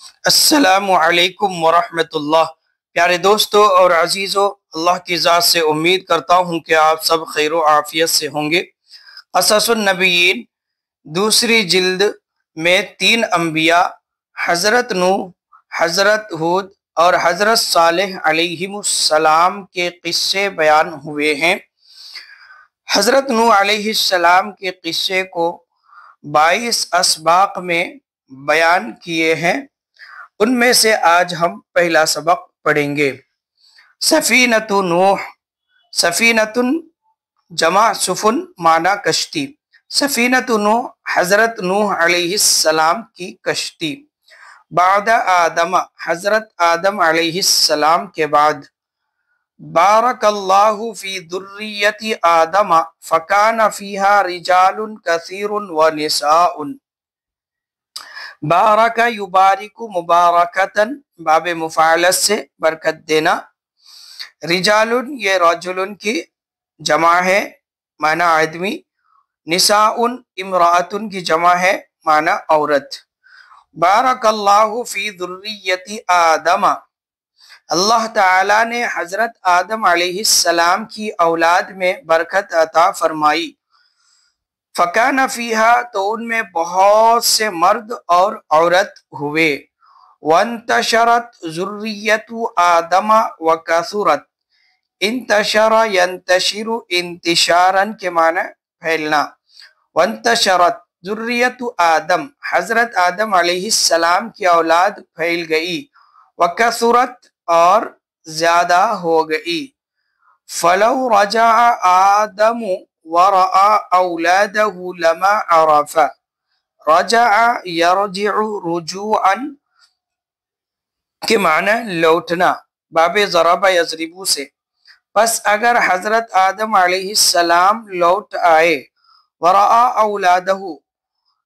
السلام علیکم ورحمۃ اللہ۔ پیارے دوستو اور عزیزو، اللہ کی ذات سے امید کرتا ہوں کہ آپ سب خیر و عافیت سے ہوں گے۔ قصص النبیین دوسری جلد میں 3 انبیاء حضرت نوح، حضرت ہود اور حضرت صالح علیہ السلام کے قصے بیان ہوئے ہیں۔ حضرت نوح علیہ السلام کے قصے کو 22 اسباق میں بیان کیے ہیں۔ ان میں سے آج ہم پہلا سبق پڑھیں گے۔ سفینۃ نوح، سفینۃ جمع سفن معنی کشتی۔ سفینۃ نوح حضرت نوح علیہ السلام کی کشتی۔ بعد آدم حضرت آدم علیہ السلام کے بعد۔ بارک اللہ فی ذریۃ آدم فکان فیہا رجال کثیر ونساء۔ بارک یبارک مبارکتن باب مفاعلت سے برکت دینا۔ رجال یہ رجل کی جمع ہے معنی آدمی، نساء امرأۃ کی جمع ہے معنی عورت۔ بارک اللہ فی ذریۃ آدم، اللہ تعالیٰ نے حضرت آدم علیہ السلام کی اولاد میں برکت عطا فرمائی۔ فکان فیہا تو ان میں بہت سے مرد اور عورت ہوئے۔ وانتشرت ذریۃ آدم وکثرت، انتشر ینتشر انتشارا کے معنی پھیلنا۔ وانتشرت ذریۃ آدم حضرت آدم علیہ السلام کی اولاد پھیل گئی۔ وکثرت اور زیادہ ہو گئی۔ فلو رجع آدم ورأى أولاده لما عرف، رجع يرجع رجوعا کے معنی لوٹنا، باب ضرب یضرب سے۔ پس اگر حضرت آدم علیہ السلام لوٹ آئے، ورأى أولاده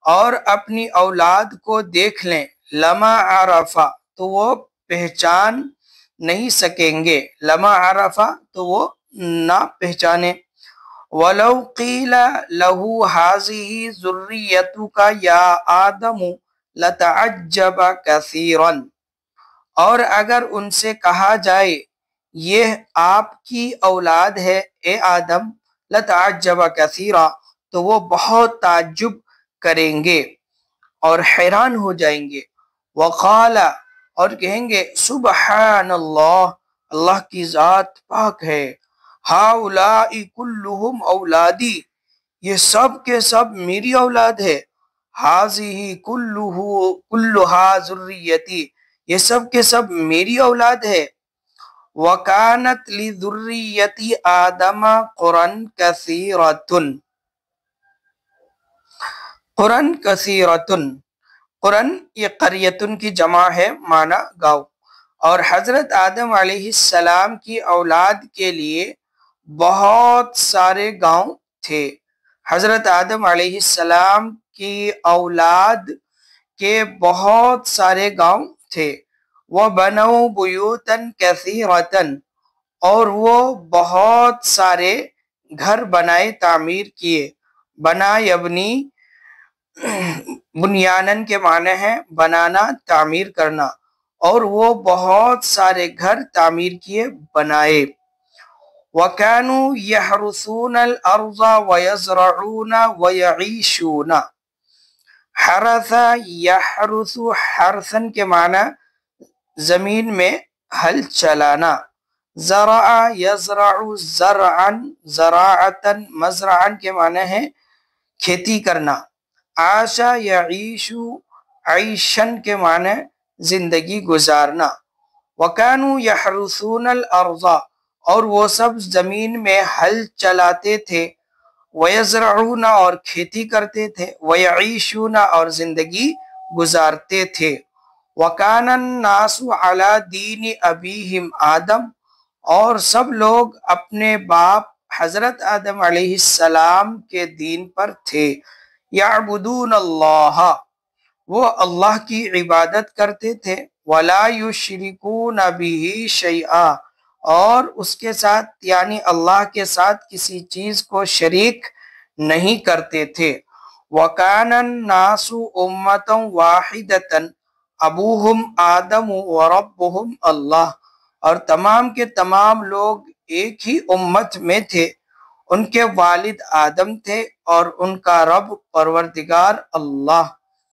اور اپنی اولاد کو دیکھ لیں، لما عرف تو وہ پہچان نہیں سکیں گے، لما عرف تو وہ نہ پہچانے۔ وَلَوْ قِيلَ لَهُ هَذِهِ ذُرِّيَّتُكَ يَا آدَمُ لَتَعَجَّبَ كَثِيرًا، اور اگر ان سے کہا جائے یہ آپ کی اولاد ہے اے آدم، لَتَعَجَّبَ كَثِيرًا تو وہ بہت تعجب کریں گے اور حیران ہو جائیں گے۔ وَقَالَ اور کہیں گے سبحان اللہ، اللہ کی ذات پاک ہے۔ ہؤلاء کلہم اولادی، یہ سب کے سب میری اولاد ہے۔ ہذہ کلھا ذریتی، یہ سب کے سب میری اولاد ہے۔ وکانت لذریۃ آدم قرى کثیرۃ، قرى کثیرۃ، قرن یہ قریۃ کی جمع ہے معنی گاؤں، اور حضرت آدم علیہ السلام کی اولاد کے لیے بہت سارے گاؤں تھے۔ حضرت آدم علیہ السلام کی اولاد کے بہت سارے گاؤں تھے۔ وَبَنَوْا بُيُوتًا كَثِيرَةً اور وہ بہت سارے گھر بنائے تعمیر کیے۔ بنا یبنی بنیانن کے معنی ہے بنانا تعمیر کرنا، اور وہ بہت سارے گھر تعمیر کیے بنائے۔ وَكَانُوا يَحْرُثُونَ الْأَرْضَ وَيَزْرَعُونَ وَيَعِيشُونَ، حرث یحرث حرثن کے معنی زمین میں ہل چلانا۔ زرع یزرع زرعا زراعتا مزرعا کے معنی ہے کھیتی کرنا۔ عاش یعیش عیشن کے معنی زندگی گزارنا۔ وَكَانُوا يَحْرُثُونَ الْأَرْضَ اور وہ سب زمین میں ہل چلاتے تھے۔ وَيَزْرَعُونَ اور کھیتی کرتے تھے۔ وَيَعِيشُونَ اور زندگی گزارتے تھے۔ وَكَانَ النَّاسُ عَلَى دِينِ أَبِيهِمْ آدم اور سب لوگ اپنے باپ حضرت آدم علیہ السلام کے دین پر تھے۔ يَعْبُدُونَ اللَّهَ وہ اللہ کی عبادت کرتے تھے۔ وَلَا يُشْرِكُونَ بِهِ شَيْئًا اور اس کے ساتھ یعنی اللہ کے ساتھ کسی چیز کو شریک نہیں کرتے تھے۔ وَكَانَ النَّاسُ أُمَّةً وَاحِدَةً ابوہم آدم و ربہم اللہ، اور تمام کے تمام لوگ ایک ہی امت میں تھے، ان کے والد آدم تھے اور ان کا رب پروردگار اللہ۔